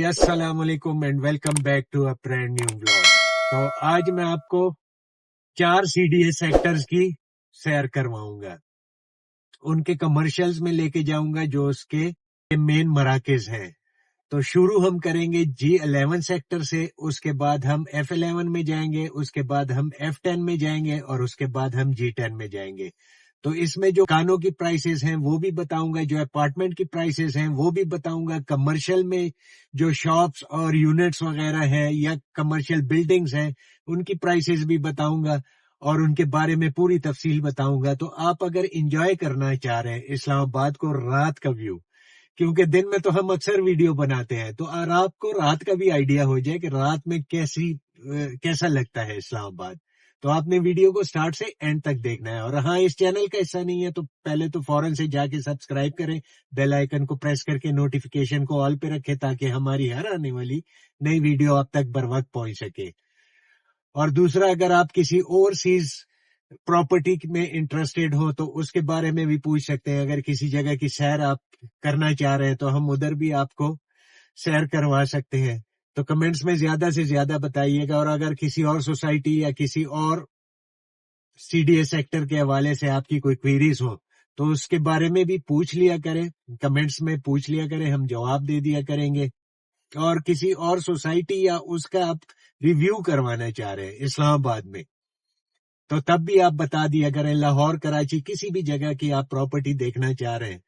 अस्सलाम वालेकुम and welcome back to a brand new vlog. तो आज मैं आपको 4 सीडीएस सेक्टर्स की सैर करवाऊंगा, उनके कमर्शियल्स में लेके जाऊंगा जो उसके मेन मराकज हैं। तो शुरू हम करेंगे G11 सेक्टर से, उसके बाद हम F11 में जाएंगे, उसके बाद हम F10 में जाएंगे और उसके बाद हम G10 में जाएंगे। तो इसमें जो कानों की प्राइसेस हैं वो भी बताऊंगा, जो अपार्टमेंट की प्राइसेस हैं वो भी बताऊंगा, कमर्शियल में जो शॉप्स और यूनिट्स वगैरह हैं या कमर्शियल बिल्डिंग्स हैं उनकी प्राइसेस भी बताऊंगा और उनके बारे में पूरी तफसील बताऊंगा। तो आप अगर एंजॉय करना चाह रहे हैं इस्लामाबाद को रात का व्यू, क्योंकि दिन में तो हम अक्सर वीडियो बनाते हैं, तो आपको रात का भी आइडिया हो जाए कि रात में कैसा लगता है इस्लामाबाद, तो आपने वीडियो को स्टार्ट से एंड तक देखना है। और हाँ, इस चैनल का हिस्सा नहीं है तो पहले तो फौरन से जाके सब्सक्राइब करें, बेल आइकन को प्रेस करके नोटिफिकेशन को ऑल पे रखें ताकि हमारी हर आने वाली नई वीडियो आप तक बर वक्त पहुंच सके। और दूसरा, अगर आप किसी ओवरसीज प्रॉपर्टी में इंटरेस्टेड हो तो उसके बारे में भी पूछ सकते हैं। अगर किसी जगह की सैर आप करना चाह रहे हैं तो हम उधर भी आपको सैर करवा सकते हैं। तो कमेंट्स में ज्यादा से ज्यादा बताइएगा। और अगर किसी और सोसाइटी या किसी और सीडीएस सेक्टर के हवाले से आपकी कोई क्वेरीज हो तो उसके बारे में भी पूछ लिया करें, कमेंट्स में पूछ लिया करें, हम जवाब दे दिया करेंगे। और किसी और सोसाइटी या उसका आप रिव्यू करवाना चाह रहे हैं इस्लामाबाद में तो तब भी आप बता दिया करें। लाहौर, कराची, किसी भी जगह की आप प्रॉपर्टी देखना चाह रहे हैं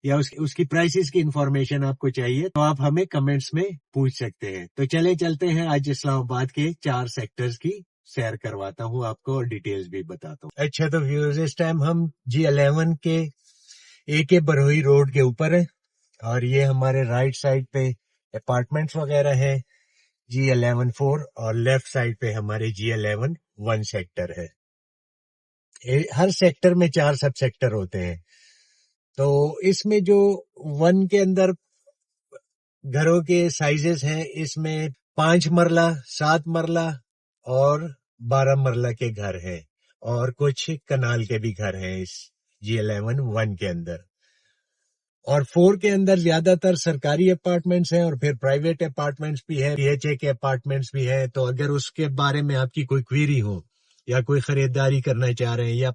या उसकी प्राइसेस की इंफॉर्मेशन आपको चाहिए तो आप हमें कमेंट्स में पूछ सकते हैं। तो चलते हैं, आज इस्लामाबाद के 4 सेक्टर्स की सैर करवाता हूँ आपको और डिटेल्स भी बताता हूँ। अच्छा, तो व्यूअर्स, इस टाइम हम G11 के AK बरोही रोड के ऊपर है और ये हमारे राइट साइड पे अपार्टमेंट्स वगैरह है G11-4 और लेफ्ट साइड पे हमारे G11-1 सेक्टर है। हर सेक्टर में 4 सब सेक्टर होते हैं। तो इसमें जो 1 के अंदर घरों के साइजेस हैं, इसमें 5 मरला, 7 मरला और 12 मरला के घर हैं और कुछ कनाल के भी घर हैं इस G11-1 के अंदर। और 4 के अंदर ज्यादातर सरकारी अपार्टमेंट्स हैं और फिर प्राइवेट अपार्टमेंट्स भी हैं, PHA के अपार्टमेंट्स भी हैं। तो अगर उसके बारे में आपकी कोई क्वेरी हो या कोई खरीदारी करना चाह रहे हैं या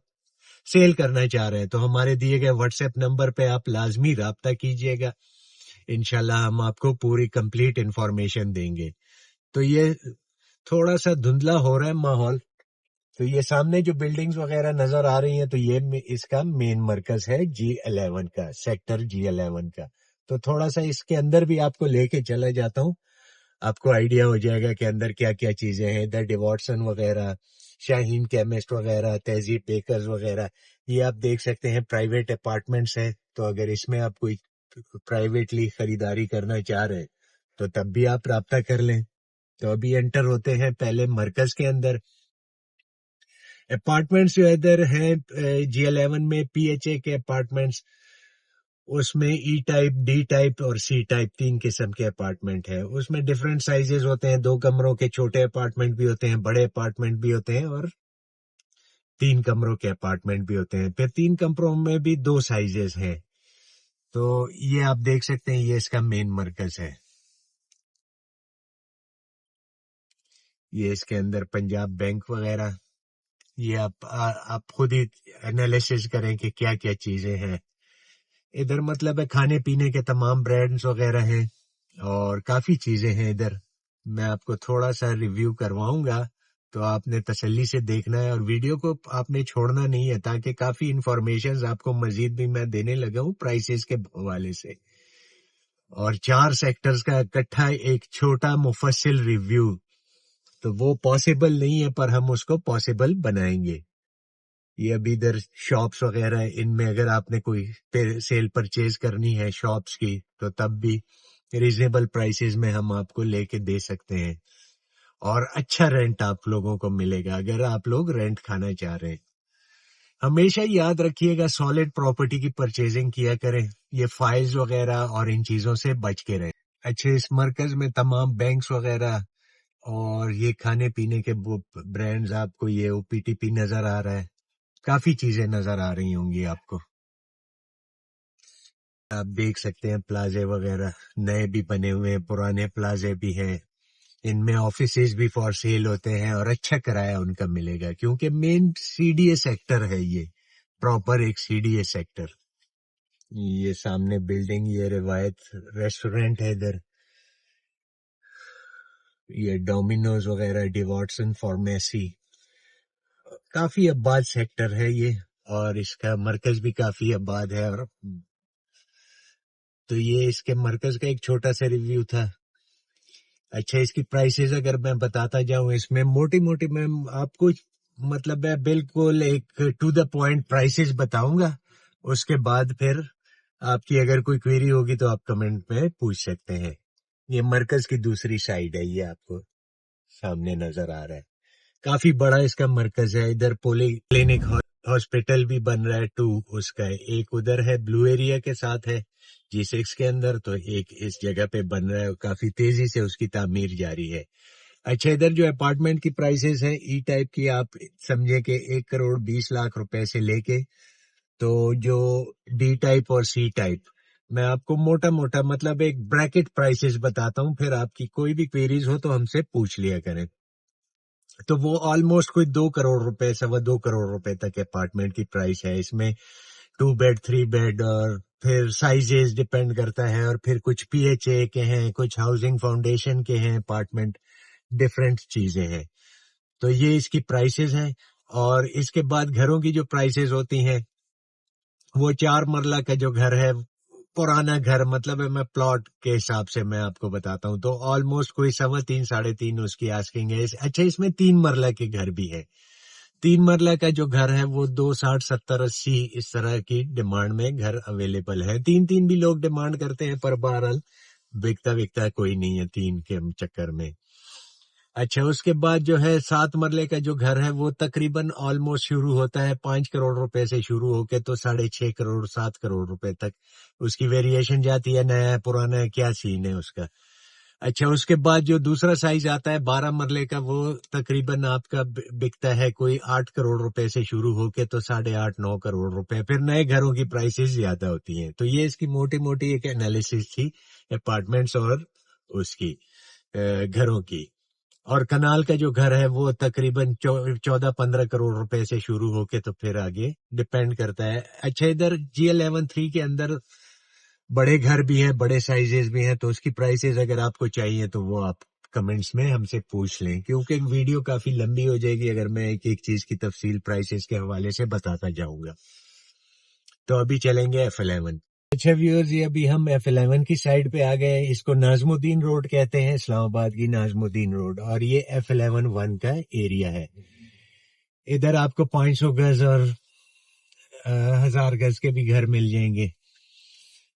सेल करना चाह रहे हैं तो हमारे दिए गए व्हाट्सएप नंबर पे आप लाजमी राब्ता कीजिएगा। इंशाल्लाह हम आपको पूरी कंप्लीट इंफॉर्मेशन देंगे। तो ये थोड़ा सा धुंधला हो रहा है माहौल, तो ये सामने जो बिल्डिंग्स वगैरह नजर आ रही हैं तो ये इसका मेन मरकज है G11 का, सेक्टर G11 का। तो थोड़ा सा इसके अंदर भी आपको लेके चला जाता हूँ, आपको आइडिया हो जाएगा कि अंदर क्या क्या चीजें हैं। इधर डिवॉटसन वगैरह, शाहीन केमिस्ट वगैरह, तहजीब बेकर्स वगैरह, ये आप देख सकते हैं प्राइवेट अपार्टमेंट्स हैं। तो अगर इसमें आप कोई प्राइवेटली खरीदारी करना चाह रहे हैं तो तब भी आप राब्ता कर लें। तो अभी एंटर होते हैं पहले मरकज के अंदर। अपार्टमेंट्स जो इधर हैं G11 में, PHA के अपार्टमेंट्स, उसमें E टाइप, D टाइप और C टाइप 3 किस्म के अपार्टमेंट हैं। उसमें डिफरेंट साइजेस होते हैं, 2 कमरों के छोटे अपार्टमेंट भी होते हैं, बड़े अपार्टमेंट भी होते हैं और 3 कमरों के अपार्टमेंट भी होते हैं। फिर 3 कमरों में भी 2 साइजेस हैं। तो ये आप देख सकते हैं, ये इसका मेन मरकज है। ये इसके अंदर पंजाब बैंक वगैरह, ये आप खुद ही एनालिसिस करें कि क्या क्या चीजें हैं इधर। मतलब है खाने पीने के तमाम ब्रांड्स वगैरह हैं और काफी चीजें हैं इधर। मैं आपको थोड़ा सा रिव्यू करवाऊंगा तो आपने तसल्ली से देखना है और वीडियो को आपने छोड़ना नहीं है ताकि काफी इंफॉर्मेशन आपको मजीद भी मैं देने लगा हूँ प्राइसेस के हवाले से। और 4 सेक्टर्स का इकट्ठा एक छोटा मुफस्सिल रिव्यू तो वो पॉसिबल नहीं है, पर हम उसको पॉसिबल बनाएंगे। ये अभी इधर शॉप्स वगैरह, इनमें अगर आपने कोई सेल परचेज करनी है शॉप्स की तो तब भी रीजनेबल प्राइसेस में हम आपको लेके दे सकते हैं और अच्छा रेंट आप लोगों को मिलेगा अगर आप लोग रेंट खाना चाह रहे हैं। हमेशा याद रखिएगा, सॉलिड प्रॉपर्टी की परचेजिंग किया करें, ये फाइल्स वगैरह और इन चीजों से बच के रहें। अच्छे, इस मरकज में तमाम बैंक्स वगैरह और ये खाने पीने के ब्रांड्स, आपको ये OPTP नजर आ रहा है, काफी चीजें नजर आ रही होंगी आपको। آپ دیکھ سکتے ہیں پلازے وغیرہ نئے بھی بنے ہوئے ہیں, پرانے پلازے بھی ہیں. ان میں آفیسز بھی فار سیل ہوتے ہیں اور اچھا کرایہ ان کا ملے گا, کیونکہ مین سی ڈی اے سیکٹر ہے یہ, پراپر ایک سی ڈی اے سیکٹر. یہ سامنے بلڈنگ, یہ روایت ریسٹورینٹ ہے ادھر, یہ ڈومینوز وغیرہ, ڈیواٹسن فارمیسی. کافی آباد سیکٹر ہے یہ, اور اس کا مرکز بھی کافی آباد ہے. اور تو یہ اس کے مرکز کا ایک چھوٹا سا ریویو تھا. اچھا, اس کی پرائسز اگر میں بتاتا جاؤں, اس میں موٹی موٹی میں آپ کو مطلب ہے بالکل ایک ٹو دا پوائنٹ پرائسز بتاؤں گا. اس کے بعد پھر آپ کی اگر کوئی کوئری ہوگی تو آپ کمنٹ میں پوچھ سکتے ہیں. یہ مرکز کی دوسری سائیڈ ہے, یہ آپ کو سامنے نظر آ رہا ہے. کافی بڑا اس کا مرکز ہے. ادھر پولی کلینک ہاسپٹل بھی بن رہا ہے 2 اس کا, ایک ادھر ہے بلو ایریا کے ساتھ ہے G6 کے اندر, تو ایک اس جگہ پہ بن رہا ہے. کافی تیزی سے اس کی تعمیر جاری ہے. اچھا, ادھر جو اپارٹمنٹ کی پرائسز ہیں ای ٹائپ کی, آپ سمجھے کہ 1,20,00,000 روپے سے لے کے تو جو ڈی ٹائپ اور سی ٹائپ, میں آپ کو موٹا موٹا مطلب ایک بریکٹ پرائسز بتاتا ہوں, پھر آپ کی کوئی بھی کوئریز ہو تو ہم سے پوچھ لیا کریں. تو وہ آلموسٹ کوئی 2 کروڑ روپے, 2.25 کروڑ روپے تک اپارٹمنٹ کی پرائس ہے. اس میں 2 بیڈ 3 بیڈ, اور پھر سائزز ڈیپینڈ کرتا ہے, اور پھر کچھ پی ایچ اے کے ہیں, کچھ ہاؤسنگ فاؤنڈیشن کے ہیں اپارٹمنٹ, ڈفرینٹ چیزیں ہیں. تو یہ اس کی پرائسز ہیں. اور اس کے بعد گھروں کی جو پرائسز ہوتی ہیں, وہ 4 مرلہ کا جو گھر ہے, پرانا گھر مطلب ہے, میں پلاٹ کے حساب سے میں آپ کو بتاتا ہوں, تو آلموسٹ کوئی 3.25 3.5 اس کی آسکنگ ہے. اچھا, اس میں 3 مرلہ کے گھر بھی ہے. 3 مرلہ کا جو گھر ہے وہ 260 70 80 اس طرح کی ڈیمانڈ میں گھر اویلیبل ہے. 3 بھی لوگ ڈیمانڈ کرتے ہیں, پر بہرحال بکتا کوئی نہیں ہے 3 کے چکر میں. اچھا, اس کے بعد جو ہے 7 مرلے کا جو گھر ہے وہ تقریباً آلموسٹ شروع ہوتا ہے 5 کروڑ روپے سے شروع ہو کے تو 6.5 کروڑ 7 کروڑ روپے تک اس کی ویریشن جاتی ہے. نیا ہے پرانا ہے, کیا سین ہے اس کا. اچھا, اس کے بعد جو دوسرا سائز آتا ہے 12 مرلے کا, وہ تقریباً آپ کا بکتا ہے کوئی 8 کروڑ روپے سے شروع ہو کے تو 8.5 9 کروڑ روپے. پھر نئے گھروں کی پرائسز زیادہ ہوتی ہیں. تو یہ اس کی موٹی موٹی ایک انالیسس تھی اپارٹمنٹس اور اس کی گھروں کی. اور کنال کا جو گھر ہے وہ تقریباً 14-15 کروڑ روپے سے شروع ہو کے تو پھر آگے ڈیپینڈ کرتا ہے. اچھا, ادھر G11-3 کے اندر بڑے گھر بھی ہیں, بڑے سائزز بھی ہیں, تو اس کی پرائسز اگر آپ کو چاہیے تو وہ آپ کمنٹس میں ہم سے پوچھ لیں, کیونکہ ویڈیو کافی لمبی ہو جائے گی اگر میں ایک ایک چیز کی تفصیل پرائسز کے حوالے سے بتاتا جاؤں گا. تو ابھی چلیں گے F11. اچھا ویورز, یہ ابھی ہم F11 کی سائڈ پہ آ گئے. اس کو ناظم الدین روڈ کہتے ہیں, اسلام آباد کی ناظم الدین روڈ, اور یہ F11 کا ایریا ہے. ادھر آپ کو 500 گز اور 1000 گز کے بھی گھر مل جائیں گے.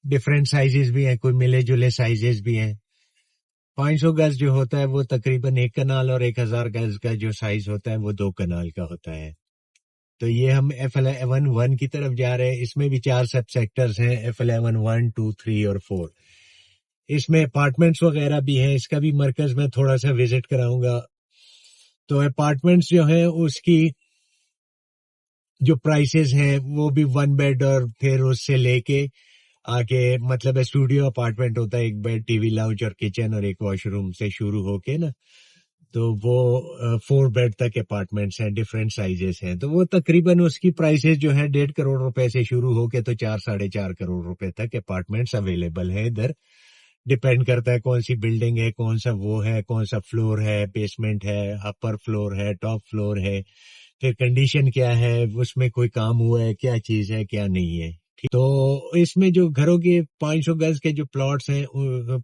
ڈفرینٹ سائزز بھی ہیں, کوئی ملے جلے سائزز بھی ہیں. 500 گز جو ہوتا ہے وہ تقریباً 1 کنال, اور 1000 گز کا جو سائز ہوتا ہے وہ 2 کنال کا ہوتا ہے. تو یہ ہم F11 کی طرف جا رہے ہیں. اس میں بھی 4 سب سیکٹرز ہیں, F11 1 2 3 اور 4. اس میں اپارٹمنٹس وغیرہ بھی ہیں. اس کا بھی مرکز میں تھوڑا سا وزٹ کراؤں گا. تو اپارٹمنٹس جو ہیں اس کی جو پرائسز ہیں وہ بھی 1 بیڈ اور پھر اس سے لے کے آگے مطلب اسٹوڈیو اپارٹمنٹ ہوتا ہے, 1 بیڈ ٹی وی لاؤنج اور کچن اور 1 واش روم سے شروع ہو کے نا, تو وہ 4 بیڈ تک اپارٹمنٹس ہیں, ڈفرینٹ سائزز ہیں. تو وہ تقریباً اس کی پرائسز جو ہے 1.5 کروڑ روپے سے شروع ہو کے تو 4-4.5 کروڑ روپے تک اپارٹمنٹس اویلیبل ہیں ادھر. ڈیپینڈ کرتا ہے کون سی بلڈنگ ہے, کون سا وہ ہے, کون سا فلور ہے, بیسمنٹ ہے, اپر فلور ہے, ٹاپ فلور ہے, پھر کنڈیشن کیا ہے, اس میں کوئی کام ہوا ہے, کیا چیز ہے, کیا نہیں ہے. تو اس میں جو گھروں کے 500 گز کے جو پلاٹس ہیں,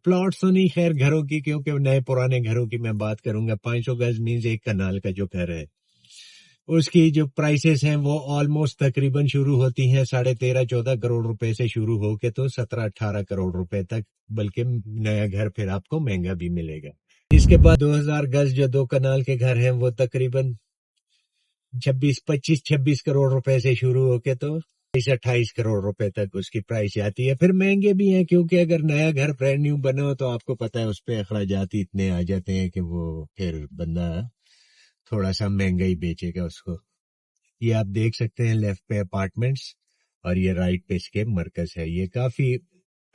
پلاٹس تو نہیں خیر گھروں کی, کیونکہ نئے پرانے گھروں کی میں بات کروں گا. 500 گز مینز 1 کنال کا جو گھر ہے, اس کی جو پرائسز ہیں وہ آلموسٹ تقریباً شروع ہوتی ہیں 13.5-14 کروڑ روپے سے شروع ہو کے تو 17-18 کروڑ روپے تک, بلکہ نیا گھر پھر آپ کو مہنگا بھی ملے گا. اس کے بعد 2000 گز جو 2 کنال کے گھر ہیں وہ تقریباً 25-26 کروڑ روپے سے شروع ہو کے تو 28 کروڑ روپے تک اس کی پرائس آتی ہے. پھر مہنگے بھی ہیں, کیونکہ اگر نیا گھر برانڈ نیو بنا ہو تو آپ کو پتا ہے اس پہ اخراجات اتنے آ جاتے ہیں کہ وہ پھر بندہ تھوڑا سا مہنگا ہی بیچے گا اس کو. یہ آپ دیکھ سکتے ہیں لیفٹ پہ اپارٹمنٹس, اور یہ رائٹ پہ اس کے مرکز ہے. یہ کافی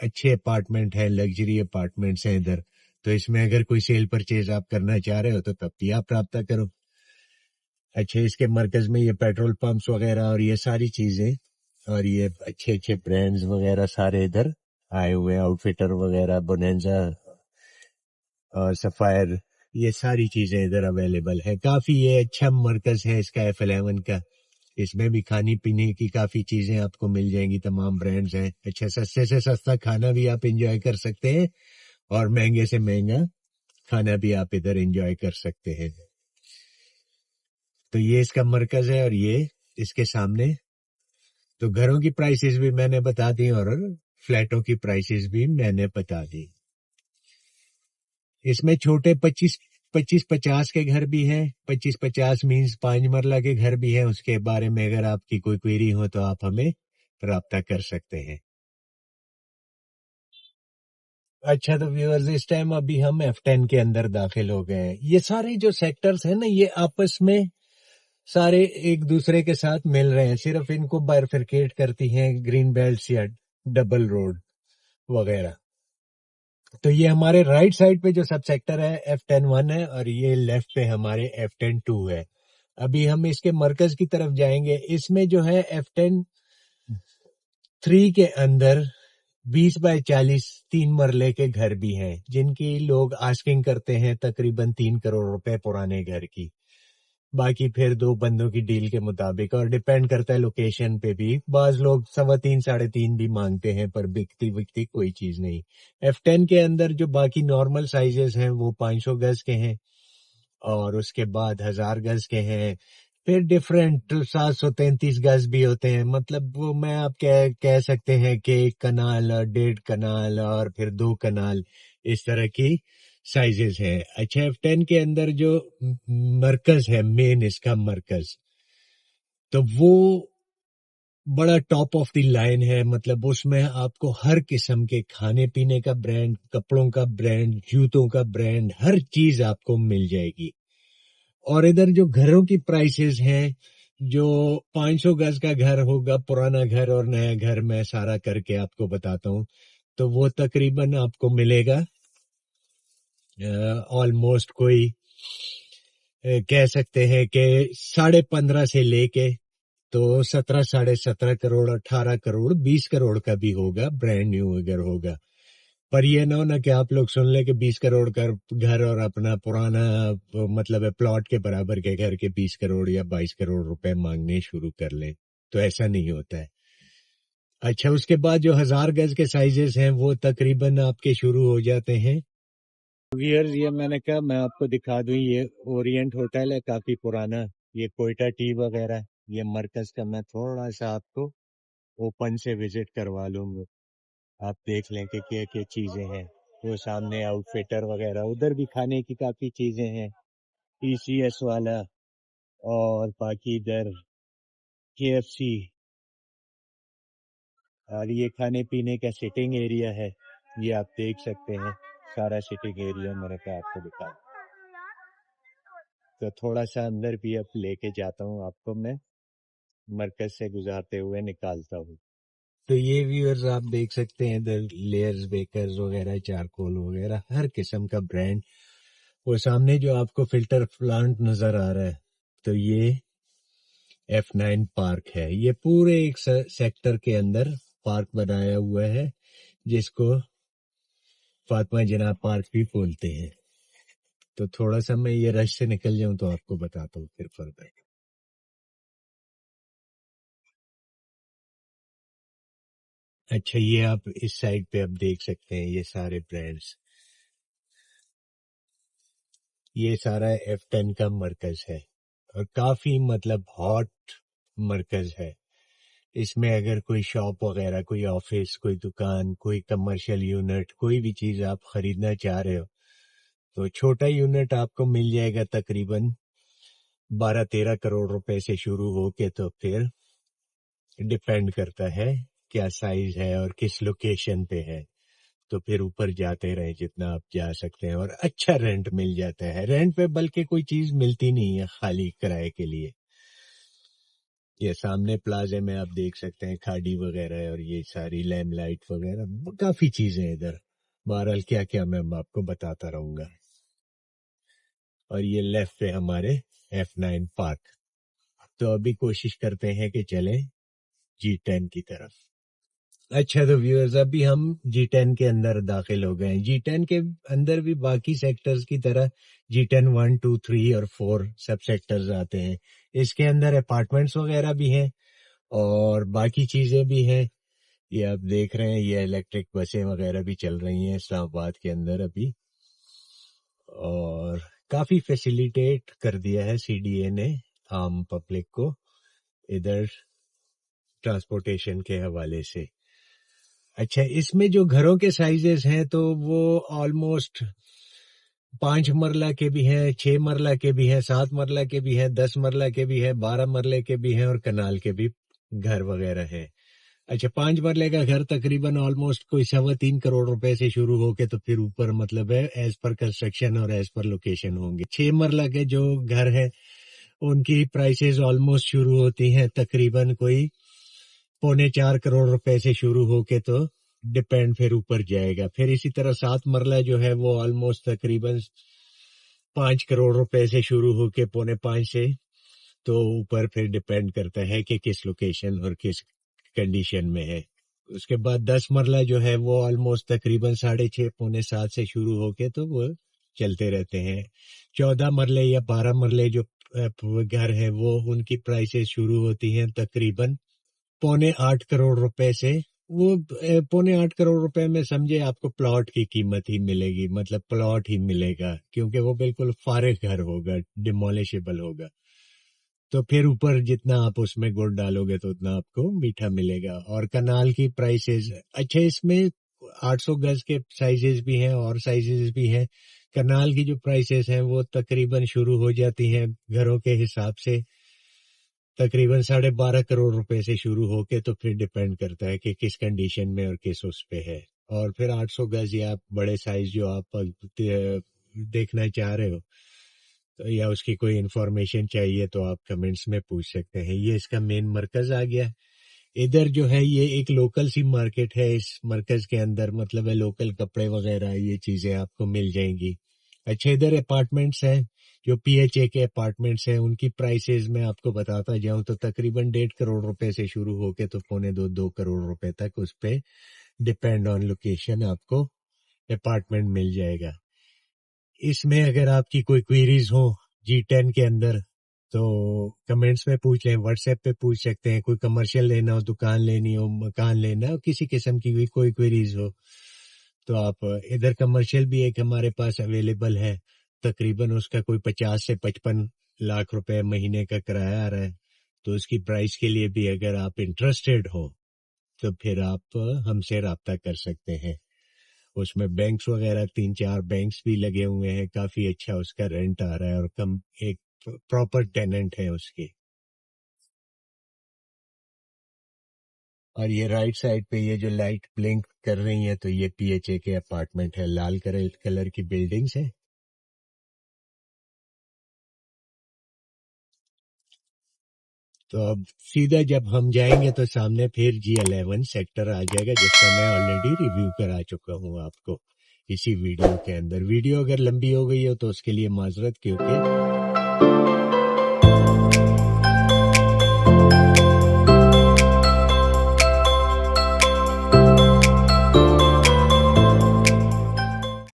अच्छे अपार्टमेंट है, लग्जरी अपार्टमेंट्स हैं इधर. तो इसमें अगर कोई सेल परचेज आप करना चाह रहे हो तो तब भी आप राब्ता करो. अच्छे इसके मरकज में ये पेट्रोल पंप्स वगैरह और ये सारी चीजें और ये अच्छे अच्छे ब्रांड्स वगैरह सारे इधर आए हुए हैं, आउटफिटर वगैरह, बोनेंजा और सफायर, ये सारी चीजें इधर अवेलेबल है. काफी ये अच्छा मरकज है इसका F11 का. इसमें भी खाने पीने की काफी चीजें आपको मिल जाएंगी, तमाम ब्रांड्स हैं. अच्छा सस्ते से सस्ता खाना भी आप एंजॉय कर सकते हैं और महंगे से महंगा खाना भी आप इधर एंजॉय कर सकते हैं. तो ये इसका मरकज है और ये इसके सामने तो घरों की प्राइसेस भी मैंने बता दी और फ्लैटों की प्राइसेस भी मैंने बता दी. इसमें छोटे 25-50 के घर भी हैं. 25-50 मीन्स 5 मरला के घर भी हैं. उसके बारे में अगर आपकी कोई क्वेरी हो तो आप हमें राब्ता कर सकते हैं. अच्छा तो व्यूअर्स, इस टाइम अभी हम F10 के अंदर दाखिल हो गए हैं. ये सारे जो सेक्टर्स हैं ना, ये आपस में सारे एक दूसरे के साथ मिल रहे हैं. सिर्फ इनको बाइफरकेट करती हैं ग्रीन बेल्ट्स या डबल रोड वगैरह. तो ये हमारे राइट साइड पे जो सब सेक्टर है F10-1 है और ये लेफ्ट पे हमारे F10-2 है. अभी हम इसके मरकज की तरफ जाएंगे. इसमें जो है F10-3 के अंदर 20x40 3 मरले के घर भी हैं, जिनकी लोग आस्किंग करते हैं तकरीबन 3 करोड़ रुपए पुराने घर की. बाकी फिर दो बंदों की डील के मुताबिक और डिपेंड करता है लोकेशन पे भी. बाज लोग 3.25 3.5 भी मांगते हैं, पर बिकती विकती कोई चीज नहीं. F10 के अंदर जो बाकी नॉर्मल साइजेस हैं वो 500 गज के हैं और उसके बाद 1000 गज के हैं. फिर डिफरेंट 733 गज भी होते हैं. मतलब वो मैं आप कह सकते हैं कि 1 कनाल और 1.5 कनाल और फिर 2 कनाल, इस तरह की साइजेस है. अच्छा F10 के अंदर जो मरकज है, मेन इसका मरकज, तो वो बड़ा टॉप ऑफ द लाइन है. मतलब उसमें आपको हर किस्म के खाने पीने का ब्रांड, कपड़ों का ब्रांड, जूतों का ब्रांड, हर चीज आपको मिल जाएगी. और इधर जो घरों की प्राइसेस हैं, जो 500 गज का घर होगा, पुराना घर और नया घर, मैं सारा करके आपको बताता हूँ, तो वो तकरीबन आपको मिलेगा ऑलमोस्ट कोई कह सकते हैं कि 15.5 से लेके तो 17, 17.5 करोड़, 18 करोड़, 20 करोड़ का भी होगा ब्रांड न्यू अगर होगा. पर ये ना हो ना कि आप लोग सुन ले कि 20 करोड़ का घर और अपना पुराना मतलब है प्लॉट के बराबर के घर के 20 करोड़ या 22 करोड़ रुपए मांगने शुरू कर लें. तो ऐसा नहीं होता है. अच्छा उसके बाद जो 1000 गज के साइजेस हैं वो तकरीबन आपके शुरू हो जाते हैं. व्यूअर्स, ये मैंने कहा मैं आपको दिखा दूं, ये ओरिएंट होटल है, काफी पुराना. ये कोयटा टी वगैरह, ये मरकज का मैं थोड़ा सा आपको ओपन से विजिट करवा लूंगा. आप देख लें कि क्या क्या चीजें हैं. वो सामने आउटफिटर वगैरह, उधर भी खाने की काफी चीजें हैं, TCS वाला, और बाकी इधर KFC. और ये खाने पीने का सिटिंग एरिया है, ये आप देख सकते हैं. सारा सिटिंग एरिया मैंने कहा आपको दिखा. तो थोड़ा सा अंदर भी अब लेके जाता हूँ आपको, मैं मरकज से गुजारते हुए निकालता हूँ. तो ये व्यूअर्स आप देख सकते हैं इधर लेयर्स, बेकर्स वगैरह, चारकोल वगैरह, हर किस्म का ब्रांड. वो सामने जो आपको फिल्टर प्लांट नजर आ रहा है, तो ये F9 पार्क है. ये पूरे एक सेक्टर के अंदर पार्क बनाया हुआ है, जिसको फातिमा जिन्ना पार्क भी बोलते हैं. तो थोड़ा सा मैं ये रश से निकल जाऊं तो आपको बताता हूँ फिर फर्दर. अच्छा ये आप इस साइड पे अब देख सकते हैं ये सारे ब्रांड्स. ये सारा F10 का मरकज है और काफी मतलब हॉट मरकज है. इसमें अगर कोई शॉप वगैरह, कोई ऑफिस, कोई दुकान, कोई कमर्शियल यूनिट, कोई भी चीज आप खरीदना चाह रहे हो तो छोटा यूनिट आपको मिल जाएगा तकरीबन 12-13 करोड़ रुपए से शुरू हो के. तो फिर डिपेंड करता है क्या साइज है और किस लोकेशन पे है. तो फिर ऊपर जाते रहे जितना आप जा सकते हैं और अच्छा रेंट मिल जाता है. रेंट पे बल्कि कोई चीज मिलती नहीं है खाली किराए के लिए. یہ سامنے پلازے میں آپ دیکھ سکتے ہیں کھاڑی وغیرہ ہے اور یہ ساری لیم لائٹ وغیرہ کافی چیزیں ادھر. بہرحال کیا کیا میں آپ کو بتاتا رہوں گا. اور یہ لیفٹ پہ ہمارے F9 پارک. تو ابھی کوشش کرتے ہیں کہ چلیں G10 کی طرف. اچھا تو ویورز ابھی ہم G10 کے اندر داخل ہو گئے ہیں. G10 کے اندر بھی باقی سیکٹرز کی طرح G10 1 2 3 اور 4 سب سیکٹرز آتے ہیں. اس کے اندر اپارٹمنٹس وغیرہ بھی ہیں اور باقی چیزیں بھی ہیں. یہ آپ دیکھ رہے ہیں یہ الیکٹرک بسیں وغیرہ بھی چل رہی ہیں اسلام آباد کے اندر ابھی, اور کافی فیسیلیٹیٹ کر دیا ہے سی ڈی اے نے عام پبلک کو ادھر ٹرانسپورٹیشن کے حوالے سے. اچھا اس میں جو گھروں کے سائزز ہیں تو وہ آلموسٹ 5 مرلہ کے بھی ہیں, 6 مرلہ کے بھی ہیں, 7 مرلہ کے بھی ہیں, 10 مرلہ کے بھی ہیں, 12 مرلے کے بھی ہیں اور کنال کے بھی گھر وغیرہ ہیں. اچھا 5 مرلے کا گھر تقریباً آلموسٹ کوئی 3.25 کروڑ روپے سے شروع ہو کے تو پھر اوپر مطلب ہے ایز پر کنسٹرکشن اور ایز پر لوکیشن ہوں گے. 6 مرلہ کے جو گھر ہیں ان کی پرائسز آلموسٹ شروع ہوتی ہیں تقریباً کوئی 3.25 کروڑ روپے سے شروع ہو کے تو ڈپینڈ پھر اوپر جائے گا. پھر اسی طرح 7 مرلہ جو ہے وہ آلموسٹ تقریباً 5 کروڑ روپے سے شروع ہو کے 4.25 سے تو اوپر پھر ڈپینڈ کرتا ہے کہ کس لوکیشن اور کس کنڈیشن میں ہے. اس کے بعد 10 مرلہ جو ہے وہ آلموسٹ تقریباً 6.5 7 سے شروع ہو کے تو وہ چلتے رہتے ہیں. 14 مرلے یا 12 مرلے جو گھر ہیں وہ ان کی پرائسز شروع ہوتی ہیں تقریباً 7.25 کروڑ روپے سے. وہ 7.25 کروڑ روپے میں سمجھے آپ کو پلاٹ کی قیمت ہی ملے گی, مطلب پلاٹ ہی ملے گا کیونکہ وہ بالکل فارغ گھر ہوگا, ڈیمولیشبل ہوگا. تو پھر اوپر جتنا آپ اس میں گڑ ڈالو گے تو اتنا آپ کو میٹھا ملے گا. اور کنال کی پرائسز اچھا اس میں 800 گز کے سائزز بھی ہیں اور سائزز بھی ہیں. کنال کی جو پرائسز ہیں وہ تقریباً شروع ہو جاتی ہیں گھروں کے حساب سے تقریباً 12.5 کروڑ روپے سے شروع ہو کے تو پھر ڈیپینڈ کرتا ہے کہ کس کنڈیشن میں اور کس اس پہ ہے. اور پھر 800 گز یا بڑے سائز جو آپ دیکھنا چاہ رہے ہو تو یا اس کی کوئی انفارمیشن چاہیے تو آپ کمنٹس میں پوچھ سکتے ہیں. یہ اس کا مین مرکز آ گیا. ادھر جو ہے یہ ایک لوکل سی مارکیٹ ہے. اس مرکز کے اندر مطلب ہے لوکل کپڑے وغیرہ یہ چیزیں آپ کو مل جائیں گی. اچھا ادھر اپارٹمنٹس ہیں جو پی ایچ اے کے اپارٹمنٹس ہیں, ان کی پرائسز میں آپ کو بتاتا جاؤں تو تقریباً 1.5 کروڑ روپے سے شروع ہو کے تو 2.25 کروڑ روپے تک اس پہ ڈپینڈ آن لوکیشن آپ کو اپارٹمنٹ مل جائے گا. اس میں اگر آپ کی کوئی کوئریز ہو G10 کے اندر تو کمنٹس میں پوچھ لیں, واٹس ایپ پہ پوچھ سکتے ہیں. کوئی کمرشل لینا ہو, دکان لینی ہو, مکان لینا ہو, کسی قسم کی کوئی کوئریز ہو تو آپ ادھر کمرشل بھی ایک ہمارے پاس اویلیبل ہے. تقریباً اس کا کوئی 50 سے 55 لاکھ روپے مہینے کا کرایہ آ رہا ہے. تو اس کی پرائس کے لیے بھی اگر آپ انٹرسٹیڈ ہو تو پھر آپ ہم سے رابطہ کر سکتے ہیں. اس میں بینکس وغیرہ 3-4 بینکس بھی لگے ہوئے ہیں. کافی اچھا اس کا رینٹ آ رہا ہے اور کم ایک پراپر ٹیننٹ ہے اس کے. اور یہ رائٹ سائڈ پہ یہ جو لائٹ بلنک کر رہی ہیں تو یہ پی ایچ اے کے اپارٹمنٹ ہے, لال کلر کی بلڈنگز ہیں. تو اب سیدھا جب ہم جائیں گے تو سامنے پھر G11 سیکٹر آ جائے گا جس کا میں آلریڈی ریویو کرا چکا ہوں آپ کو اسی ویڈیو کے اندر. ویڈیو اگر لمبی ہو گئی ہو تو اس کے لیے معذرت, کیونکہ